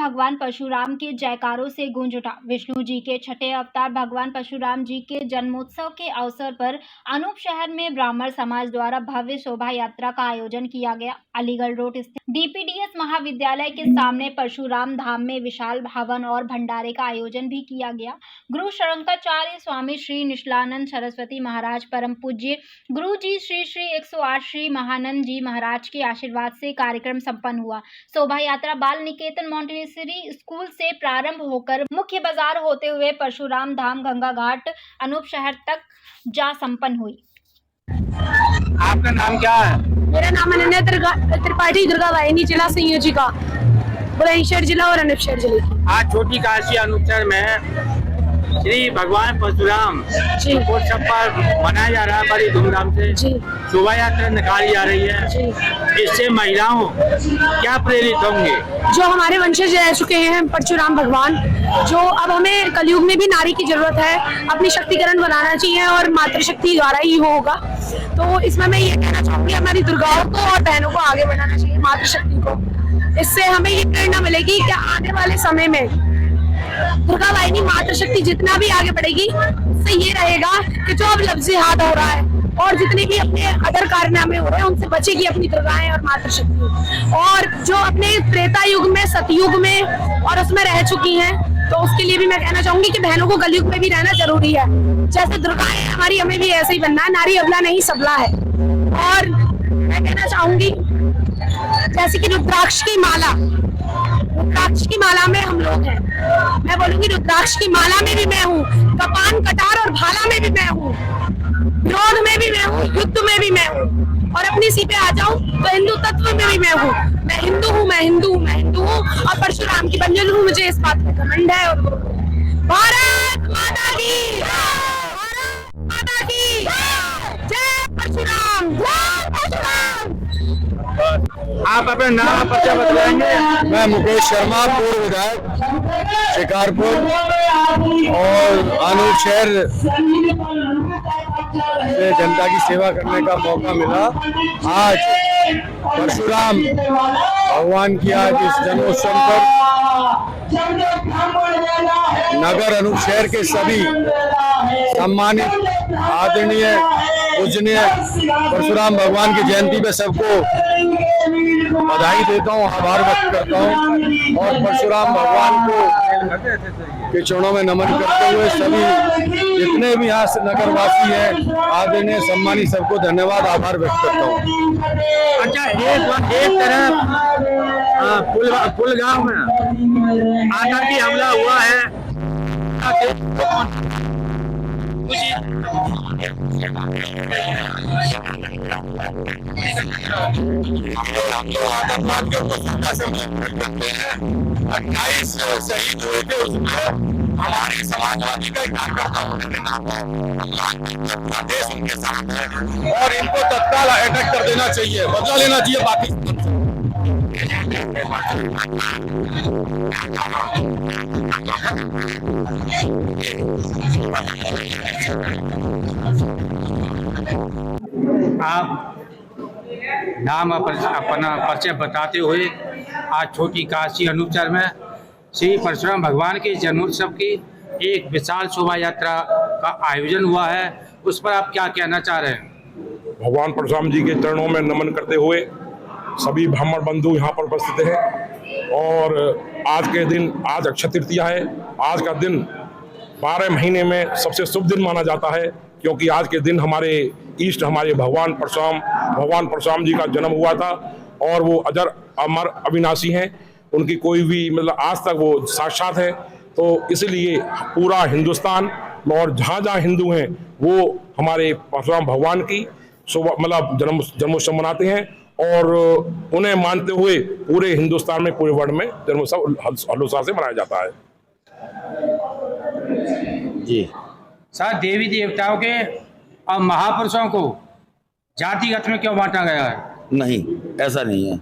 भगवान परशुराम के जयकारों से गूंज उठा। विष्णु जी के छठे अवतार भगवान परशुराम जी के जन्मोत्सव के अवसर पर अनूप शहर में ब्राह्मण समाज द्वारा भव्य शोभा यात्रा का आयोजन किया गया। अलीगढ़ रोड स्थित डीपीडीएस महाविद्यालय के सामने परशुराम धाम में विशाल हवन और भंडारे का आयोजन भी किया गया। गुरु शंकराचार्य स्वामी श्री निश्चलानंद सरस्वती महाराज, परम पूज्य गुरु जी श्री श्री 108 श्री महानंद जी महाराज के आशीर्वाद से कार्यक्रम संपन्न हुआ। शोभा यात्रा बाल निकेतन मॉन्टेसरी स्कूल से प्रारंभ होकर मुख्य बाजार होते हुए परशुराम धाम गंगा घाट अनूप शहर तक जा संपन्न हुई। आपका नाम क्या है? मेरा नाम अनन्या त्रिपाठी दुर्गा वाहिनी, जिला संयोजिका, बुलंदशहर जिला और अनूपशहर जिले की। आज छोटी काशी अनूपशहर में श्री भगवान परशुराम उत्सव पर मनाया जा रहा है बड़ी धूमधाम से। शोभा यात्रा निकाली जा रही है। इससे महिलाओं क्या प्रेरित होंगे? जो हमारे वंशज रह चुके हैं परशुराम भगवान, जो अब हमें कलयुग में भी नारी की जरूरत है, अपनी शक्तिकरण बनाना चाहिए और मातृशक्ति द्वारा ही वो होगा। तो इसमें मैं ये कहना चाहूंगी, हमारी दुर्गाओं को और बहनों को आगे बढ़ाना चाहिए, मातृशक्ति को। इससे हमें ये प्रेरणा मिलेगी कि आने वाले समय में दुर्गा वाहिनी मातृशक्ति जितना भी आगे बढ़ेगी, उससे ये रहेगा कि जो अब लफ्ज़ी हाथ हो रहा है और जितने भी अपने अदर कारनामे हो रहे हैं उनसे बचेगी अपनी दुर्गाएं और मातृशक्ति। और जो अपने त्रेता युग में, सतयुग में और उसमें रह चुकी हैं, तो उसके लिए भी मैं कहना चाहूंगी कि बहनों को कलयुग में भी रहना जरूरी है। जैसे दुर्गाएं हमारी, हमें भी ऐसे ही बनना है। नारी अबला नहीं सबला है। और मैं कहना चाहूंगी जैसे कि रुद्राक्ष की माला, रुद्राक्ष की माला में हम लोग हैं। मैं बोलूंगी रुद्राक्ष की माला में भी मैं हूँ, कपान, कटार और भाला में भी मैं हूँ, विरोध में भी मैं हूँ, युद्ध में भी मैं हूँ। और अपनी सी पे आ जाऊं तो हिंदू तत्व में भी मैं हूँ। मैं हिंदू हूँ, मैं हिंदू हूँ, मैं हिंदू हूँ और परशुराम की बंजन हूँ। मुझे इस बात पे घमंड है। और भारत माता की, भारत माता की जय परशुराम, जय परशुराम। आप अपना नाम परिचय बताएंगे? मैं मुकेश शर्मा, पूर्व विधायक शिकारपुर और अनूप शहर से जनता की सेवा करने का मौका मिला। आज परशुराम भगवान की आज इस जन्मोत्सव पर नगर अनूप शहर के सभी सम्मानित, आदरणीय, पूजनीय परशुराम भगवान की जयंती पे सबको बधाई देता हूँ, आभार व्यक्त करता हूँ और परशुराम भगवान को के चरणों में नमन करते हुए सभी जितने भी यहाँ से नगरवासी हैं, आदरणीय, सम्मानित, सबको धन्यवाद, आभार व्यक्त करता हूँ। अच्छा, एक तरफ पुलगांव में आतंकी हमला हुआ है। शहीद हुए थे, उसमें हमारे समाजवादी का कार्यकर्ता देश उनके साथ है और इनको तत्काल अटैक कर देना चाहिए, बदला लेना चाहिए पाकिस्तान से। आप नाम अपना परिचय बताते हुए आज छोटी काशी अनूपशहर में श्री परशुराम भगवान के जन्मोत्सव की एक विशाल शोभा यात्रा का आयोजन हुआ है, उस पर आप क्या कहना चाह रहे हैं? भगवान परशुराम जी के चरणों में नमन करते हुए सभी ब्राह्मण बंधु यहाँ पर उपस्थित हैं और आज के दिन, आज अक्षय तृतीया है। आज का दिन 12 महीने में सबसे शुभ दिन माना जाता है, क्योंकि आज के दिन हमारे ईष्ट, हमारे भगवान परशुराम जी का जन्म हुआ था और वो अजर, अमर, अविनाशी हैं। उनकी कोई भी मतलब आज तक वो साक्षात है। तो इसलिए पूरा हिंदुस्तान और जहाँ जहाँ हिंदू हैं वो हमारे परशुराम भगवान की मतलब जन्मोत्सव मनाते हैं और उन्हें मानते हुए पूरे हिंदुस्तान में, पूरे वर्ल्ड में जन्मोत्सव हर्षोल्लास से मनाया जाता है। जी सर, देवी देवताओं के और महापुरुषों को जातिगत में क्यों बांटा गया है? नहीं, ऐसा नहीं है।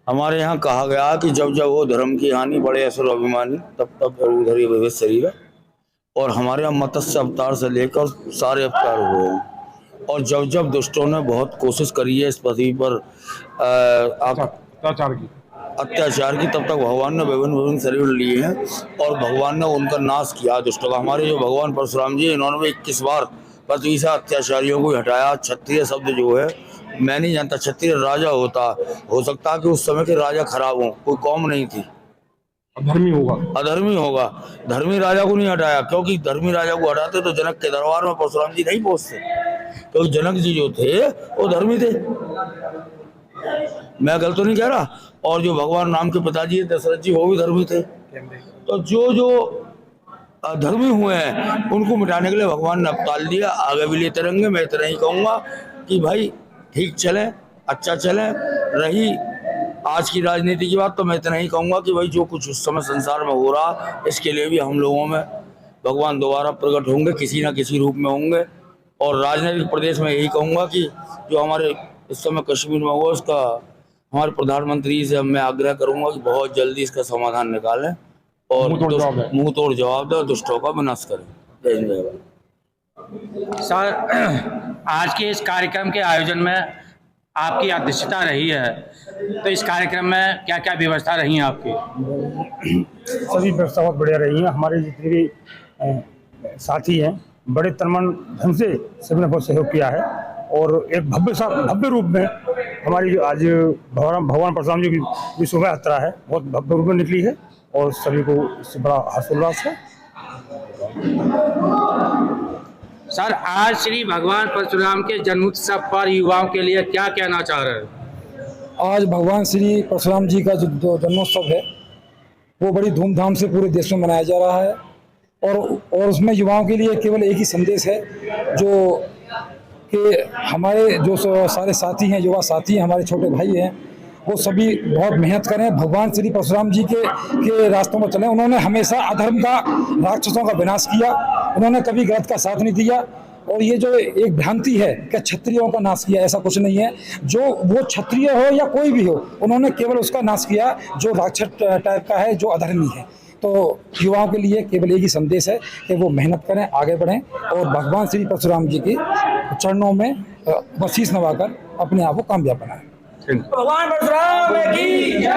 हमारे यहाँ कहा गया कि जब जब वो धर्म की हानि बड़े असुर अभिमानी, तब तब उधर ही भविष्य शरीर। और हमारे यहाँ मत्स्य अवतार से लेकर सारे अवतार हुए हैं और जब जब दुष्टों ने बहुत कोशिश करी है इस पृथ्वी पर अत्याचार की, तब तक भगवान ने विभिन्न विभिन्न शरीर लिए हैं और भगवान ने उनका नाश किया दुष्टों का। हमारे जो भगवान परशुराम जी, इन्होंने भी 21 बार पृथ्वी से अत्याचारियों को हटाया। क्षत्रिय शब्द जो है, मैं नहीं जानता क्षत्रिय राजा होता, हो सकता है कि उस समय के राजा खराब हों, कोई कौम नहीं थी, अधर्मी होगा, अधर्मी होगा। धर्मी राजा को नहीं हटाया, क्योंकि धर्मी राजा को हटाते तो जनक के दरबार में परशुराम जी नहीं पहुंचते, क्योंकि जनक जी जो थे वो धर्मी थे। मैं गलत तो नहीं कह रहा। और जो भगवान राम के पिताजी दशरथ जी, वो भी धर्मी थे। तो जो अधर्मी हुए हैं उनको मिटाने के लिए भगवान ने अवतार दिया। आगे भी लेते रहेंगे। मैं इतना ही कहूँगा कि भाई ठीक चले, अच्छा चले। रही आज की राजनीति की बात, तो मैं इतना ही कहूँगा कि भाई जो कुछ उस समय संसार में हो रहा, इसके लिए भी हम लोगों में भगवान दोबारा प्रकट होंगे, किसी न किसी रूप में होंगे। और राजनीतिक प्रदेश में यही कहूँगा कि जो हमारे इस समय कश्मीर में हुआ, उसका हमारे प्रधानमंत्री से मैं आग्रह करूँगा कि बहुत जल्दी इसका समाधान निकालें और मुंह तोड़ जवाब दें, दुष्टों का विनाश करें। जय हिंद, जय भारत। सर, आज के इस कार्यक्रम के आयोजन में आपकी अध्यक्षता रही है, तो इस कार्यक्रम में क्या क्या व्यवस्था रही है आपकी? सभी व्यवस्था बहुत बढ़िया रही है। हमारे जितने भी साथी हैं, बड़े तनमन धन से सभी ने बहुत सहयोग किया है और एक भव्य रूप में हमारी जो आज भगवान परशुराम जी की शोभा यात्रा है, बहुत भव्य रूप में निकली है और सभी को इससे बड़ा हर्षोल्लास है। सर, आज श्री भगवान परशुराम के जन्मोत्सव पर युवाओं के लिए क्या कहना चाह रहे हैं? आज भगवान श्री परशुराम जी का जो जन्मोत्सव है वो बड़ी धूमधाम से पूरे देश में मनाया जा रहा है और उसमें युवाओं के लिए केवल एक ही संदेश है, जो कि हमारे जो सारे साथी हैं, युवा साथी हैं, हमारे छोटे भाई हैं, वो सभी बहुत मेहनत करें, भगवान श्री परशुराम जी के रास्तों में चलें। उन्होंने हमेशा अधर्म का, राक्षसों का विनाश किया, उन्होंने कभी गलत का साथ नहीं दिया। और ये जो एक भ्रांति है कि क्षत्रियों का नाश किया, ऐसा कुछ नहीं है। जो वो क्षत्रिय हो या कोई भी हो, उन्होंने केवल उसका नाश किया जो राक्षस टाइप का है, जो अधर्मी है। तो युवाओं के लिए केवल एक ही संदेश है कि वो मेहनत करें, आगे बढ़ें और भगवान श्री परशुराम जी के चरणों में शीश नवाकर अपने आप को कामयाब बनाएं। भगवान परशुराम की जय।